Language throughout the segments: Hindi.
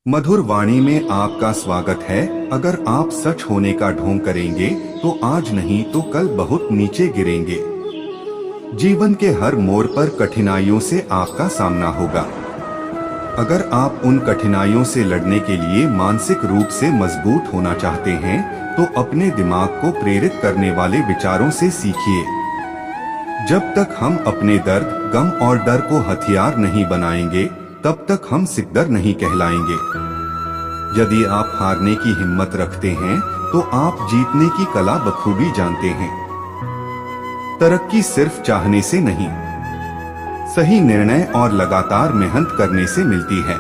मधुर वाणी में आपका स्वागत है। अगर आप सच होने का ढोंग करेंगे तो आज नहीं तो कल बहुत नीचे गिरेंगे। जीवन के हर मोड़ पर कठिनाइयों से आपका सामना होगा। अगर आप उन कठिनाइयों से लड़ने के लिए मानसिक रूप से मजबूत होना चाहते हैं तो अपने दिमाग को प्रेरित करने वाले विचारों से सीखिए। जब तक हम अपने दर्द, गम और डर को हथियार नहीं बनाएंगे तब तक हम सिकदर नहीं कहलाएंगे। यदि आप हारने की हिम्मत रखते हैं तो आप जीतने की कला बखूबी जानते हैं। तरक्की सिर्फ चाहने से नहीं, सही निर्णय और लगातार मेहनत करने से मिलती है।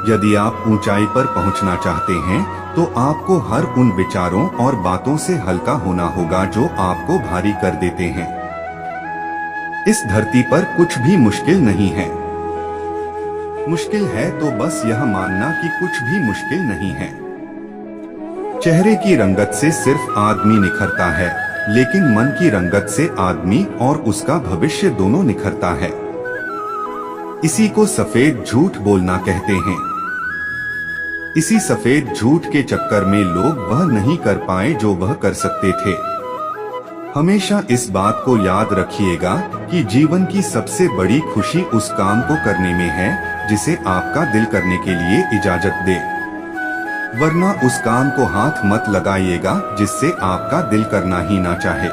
यदि आप ऊंचाई पर पहुंचना चाहते हैं तो आपको हर उन विचारों और बातों से हल्का होना होगा जो आपको भारी कर देते हैं। इस धरती पर कुछ भी मुश्किल नहीं है। मुश्किल है तो बस यह मानना कि कुछ भी मुश्किल नहीं है। चेहरे की रंगत से सिर्फ आदमी निखरता है, लेकिन मन की रंगत से आदमी और उसका भविष्य दोनों निखरता है। इसी को सफेद झूठ बोलना कहते हैं। इसी सफेद झूठ के चक्कर में लोग वह नहीं कर पाए जो वह कर सकते थे। हमेशा इस बात को याद रखिएगा कि जीवन की सबसे बड़ी खुशी उस काम को करने में है जिसे आपका दिल करने के लिए इजाजत दे, वरना उस काम को हाथ मत लगाइएगा जिससे आपका दिल करना ही ना चाहे।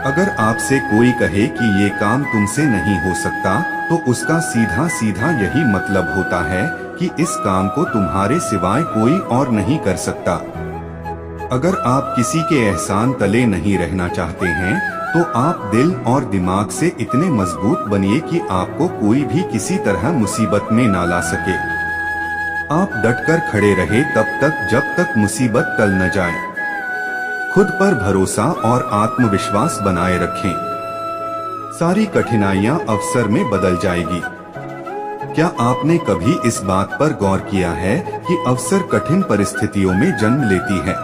अगर आपसे कोई कहे कि ये काम तुमसे नहीं हो सकता तो उसका सीधा सीधा यही मतलब होता है कि इस काम को तुम्हारे सिवाय कोई और नहीं कर सकता। अगर आप किसी के एहसान तले नहीं रहना चाहते हैं तो आप दिल और दिमाग से इतने मजबूत बनिए कि आपको कोई भी किसी तरह मुसीबत में ना ला सके। आप डटकर खड़े रहे तब तक जब तक मुसीबत टल न जाए। खुद पर भरोसा और आत्मविश्वास बनाए रखें। सारी कठिनाइयां अवसर में बदल जाएगी। क्या आपने कभी इस बात पर गौर किया है कि अवसर कठिन परिस्थितियों में जन्म लेती है?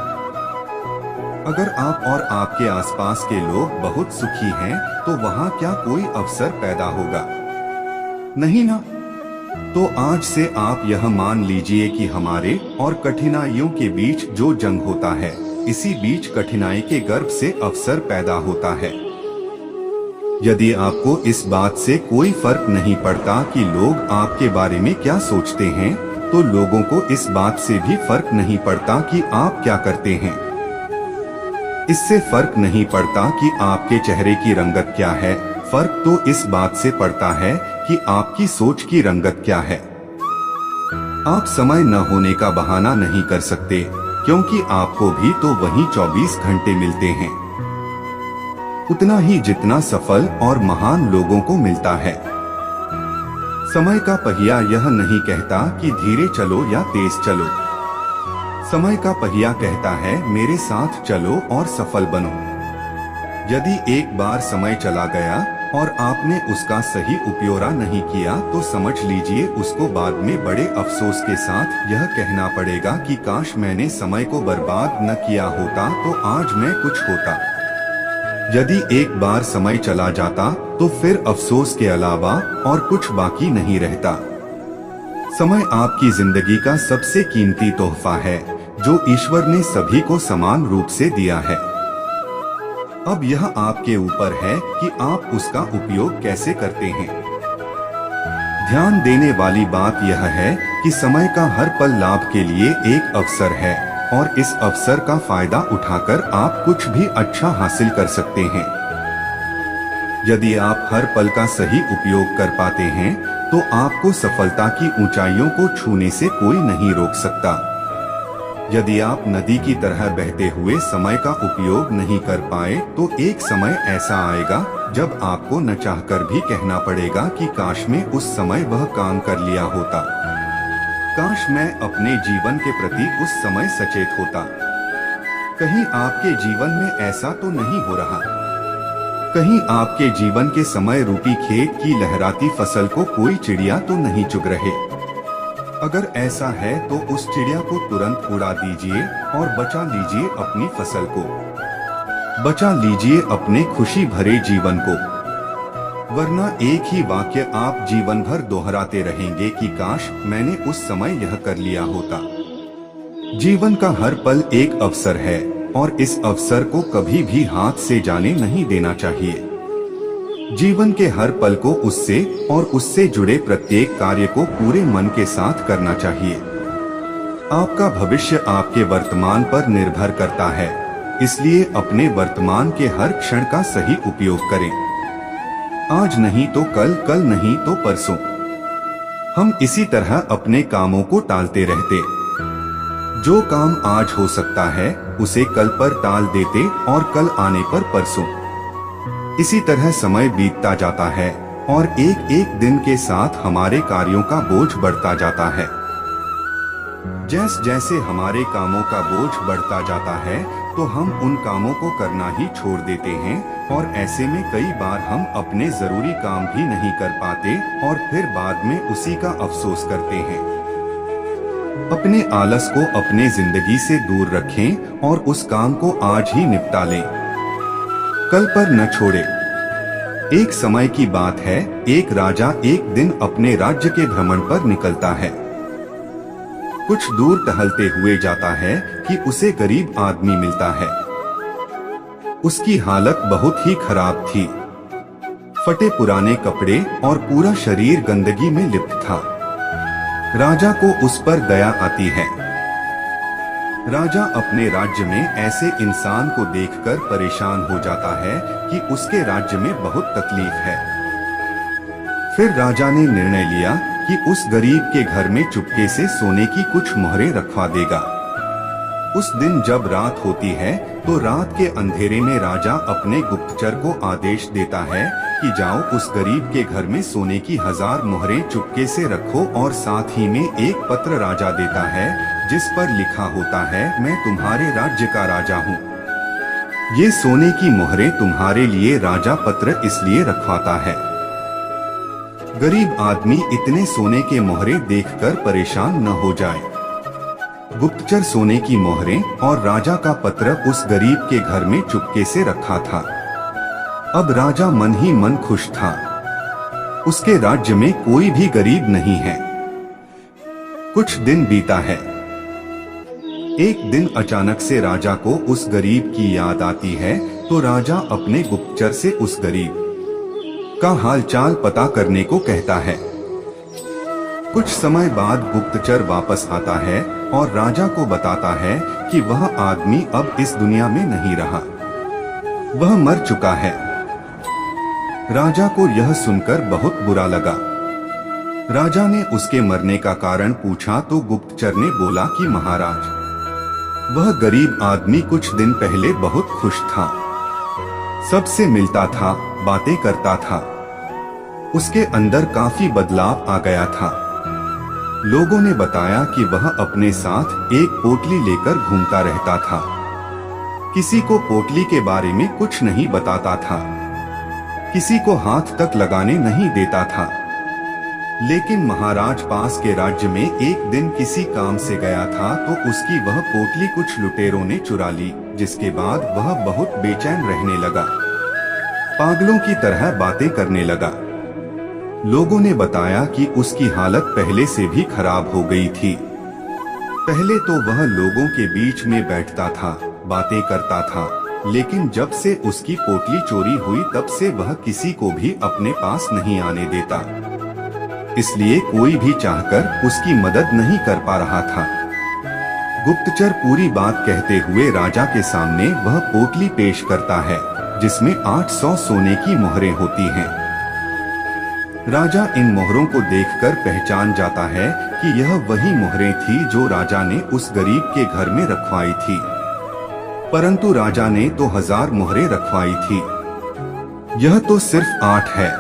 अगर आप और आपके आसपास के लोग बहुत सुखी हैं, तो वहाँ क्या कोई अवसर पैदा होगा? नहीं ना। तो आज से आप यह मान लीजिए कि हमारे और कठिनाइयों के बीच जो जंग होता है, इसी बीच कठिनाई के गर्भ से अवसर पैदा होता है। यदि आपको इस बात से कोई फर्क नहीं पड़ता कि लोग आपके बारे में क्या सोचते हैं, तो लोगों को इस बात से भी फर्क नहीं पड़ता कि आप क्या करते हैं। इससे फर्क नहीं पड़ता कि आपके चेहरे की रंगत क्या है, फर्क तो इस बात से पड़ता है कि आपकी सोच की रंगत क्या है। आप समय न होने का बहाना नहीं कर सकते, क्योंकि आपको भी तो वही 24 घंटे मिलते हैं, उतना ही जितना सफल और महान लोगों को मिलता है। समय का पहिया यह नहीं कहता कि धीरे चलो या तेज चलो। समय का पहिया कहता है मेरे साथ चलो और सफल बनो। यदि एक बार समय चला गया और आपने उसका सही उपयोग नहीं किया तो समझ लीजिए उसको बाद में बड़े अफसोस के साथ यह कहना पड़ेगा कि काश मैंने समय को बर्बाद न किया होता तो आज मैं कुछ होता। यदि एक बार समय चला जाता तो फिर अफसोस के अलावा और कुछ बाकी नहीं रहता। समय आपकी जिंदगी का सबसे कीमती तोहफा है जो ईश्वर ने सभी को समान रूप से दिया है। अब यह आपके ऊपर है कि आप उसका उपयोग कैसे करते हैं। ध्यान देने वाली बात यह है कि समय का हर पल लाभ के लिए एक अवसर है और इस अवसर का फायदा उठाकर आप कुछ भी अच्छा हासिल कर सकते हैं। यदि आप हर पल का सही उपयोग कर पाते हैं तो आपको सफलता की ऊंचाइयों को छूने से कोई नहीं रोक सकता। यदि आप नदी की तरह बहते हुए समय का उपयोग नहीं कर पाए तो एक समय ऐसा आएगा जब आपको न चाहकर भी कहना पड़ेगा कि काश मैं उस समय वह काम कर लिया होता, काश मैं अपने जीवन के प्रति उस समय सचेत होता। कहीं आपके जीवन में ऐसा तो नहीं हो रहा? कहीं आपके जीवन के समय रूपी खेत की लहराती फसल को कोई चिड़िया तो नहीं चुग रहे? अगर ऐसा है तो उस चिड़िया को तुरंत उड़ा दीजिए और बचा लीजिए अपनी फसल को, बचा लीजिए अपने खुशी भरे जीवन को। वरना एक ही वाक्य आप जीवन भर दोहराते रहेंगे कि काश मैंने उस समय यह कर लिया होता। जीवन का हर पल एक अवसर है और इस अवसर को कभी भी हाथ से जाने नहीं देना चाहिए। जीवन के हर पल को उससे और उससे जुड़े प्रत्येक कार्य को पूरे मन के साथ करना चाहिए। आपका भविष्य आपके वर्तमान पर निर्भर करता है, इसलिए अपने वर्तमान के हर क्षण का सही उपयोग करें। आज नहीं तो कल, कल नहीं तो परसों। हम इसी तरह अपने कामों को टालते रहते। जो काम आज हो सकता है उसे कल पर टाल देते और कल आने पर परसों। इसी तरह समय बीतता जाता है और एक एक दिन के साथ हमारे कार्यों का बोझ बढ़ता जाता है। जैसे जैसे हमारे कामों का बोझ बढ़ता जाता है तो हम उन कामों को करना ही छोड़ देते हैं और ऐसे में कई बार हम अपने जरूरी काम भी नहीं कर पाते और फिर बाद में उसी का अफसोस करते हैं। अपने आलस को अपने जिंदगी से दूर रखें और उस काम को आज ही निपटा लें, कल पर न छोड़े। एक समय की बात है, एक राजा एक दिन अपने राज्य के भ्रमण पर निकलता है। कुछ दूर टहलते हुए जाता है कि उसे गरीब आदमी मिलता है। उसकी हालत बहुत ही खराब थी। फटे पुराने कपड़े और पूरा शरीर गंदगी में लिप्त था। राजा को उस पर दया आती है। राजा अपने राज्य में ऐसे इंसान को देखकर परेशान हो जाता है कि उसके राज्य में बहुत तकलीफ है। फिर राजा ने निर्णय लिया कि उस गरीब के घर में चुपके से सोने की कुछ मोहरें रखवा देगा। उस दिन जब रात होती है तो रात के अंधेरे में राजा अपने गुप्तचर को आदेश देता है कि जाओ उस गरीब के घर में सोने की 1000 मोहरें चुपके से रखो और साथ ही में एक पत्र राजा देता है जिस पर लिखा होता है, मैं तुम्हारे राज्य का राजा हूँ। ये सोने की मोहरें तुम्हारे लिए राजा पत्र इसलिए रखवाता है। गरीब आदमी इतने सोने के मोहरे देखकर परेशान न हो जाए। गुप्तचर सोने की मोहरें और राजा का पत्र उस गरीब के घर में चुपके से रखा था। अब राजा मन ही मन खुश था। उसके राज्य में कोई भी गरीब नहीं है। कुछ दिन बीता है। एक दिन अचानक से राजा को उस गरीब की याद आती है तो राजा अपने गुप्तचर से उस गरीब का हालचाल पता करने को कहता है। कुछ समय बाद गुप्तचर वापस आता है और राजा को बताता है कि वह आदमी अब इस दुनिया में नहीं रहा, वह मर चुका है। राजा को यह सुनकर बहुत बुरा लगा। राजा ने उसके मरने का कारण पूछा तो गुप्तचर ने बोला कि महाराज, वह गरीब आदमी कुछ दिन पहले बहुत खुश था, सबसे मिलता था, बातें करता था। उसके अंदर काफी बदलाव आ गया था। लोगों ने बताया कि वह अपने साथ एक पोटली लेकर घूमता रहता था। किसी को पोटली के बारे में कुछ नहीं बताता था, किसी को हाथ तक लगाने नहीं देता था। लेकिन महाराज पास के राज्य में एक दिन किसी काम से गया था तो उसकी वह पोटली कुछ लुटेरों ने चुरा ली, जिसके बाद वह बहुत बेचैन रहने लगा, पागलों की तरह बातें करने लगा। लोगों ने बताया कि उसकी हालत पहले से भी खराब हो गई थी। पहले तो वह लोगों के बीच में बैठता था, बातें करता था, लेकिन जब से उसकी पोटली चोरी हुई तब से वह किसी को भी अपने पास नहीं आने देता। इसलिए कोई भी चाहकर उसकी मदद नहीं कर पा रहा था। गुप्तचर पूरी बात कहते हुए राजा के सामने वह पोटली पेश करता है जिसमें 800 सोने की मोहरें होती हैं। राजा इन मोहरों को देखकर पहचान जाता है कि यह वही मोहरें थी जो राजा ने उस गरीब के घर में रखवाई थी, परंतु राजा ने तो 1000 मोहरें रखवाई थी, यह तो सिर्फ 8 है।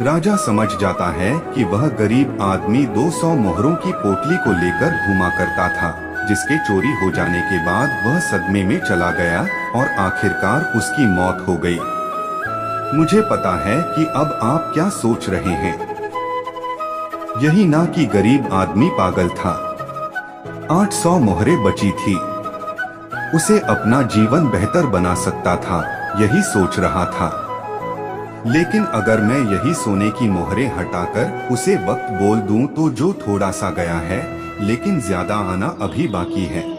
राजा समझ जाता है कि वह गरीब आदमी 200 मोहरों की पोटली को लेकर घूमा करता था, जिसके चोरी हो जाने के बाद वह सदमे में चला गया और आखिरकार उसकी मौत हो गई। मुझे पता है कि अब आप क्या सोच रहे हैं। यही ना कि गरीब आदमी पागल था। 800 मोहरें बची थी, उसे अपना जीवन बेहतर बना सकता था, यही सोच रहा था। लेकिन अगर मैं यही सोने की मोहरें हटाकर उसे वक्त बोल दूं तो जो थोड़ा सा गया है लेकिन ज्यादा आना अभी बाकी है।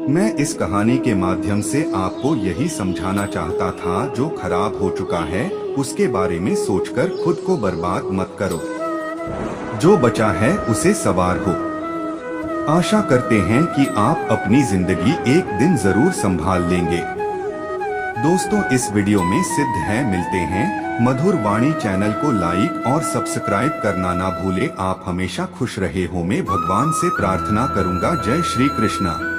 मैं इस कहानी के माध्यम से आपको यही समझाना चाहता था, जो खराब हो चुका है उसके बारे में सोचकर खुद को बर्बाद मत करो। जो बचा है उसे सवार हो। आशा करते हैं कि आप अपनी जिंदगी एक दिन जरूर संभाल लेंगे। दोस्तों, इस वीडियो में सिद्ध है। मिलते हैं। मधुर वाणी चैनल को लाइक और सब्सक्राइब करना ना भूले। आप हमेशा खुश रहे हो, मैं भगवान से प्रार्थना करूंगा। जय श्री कृष्णा।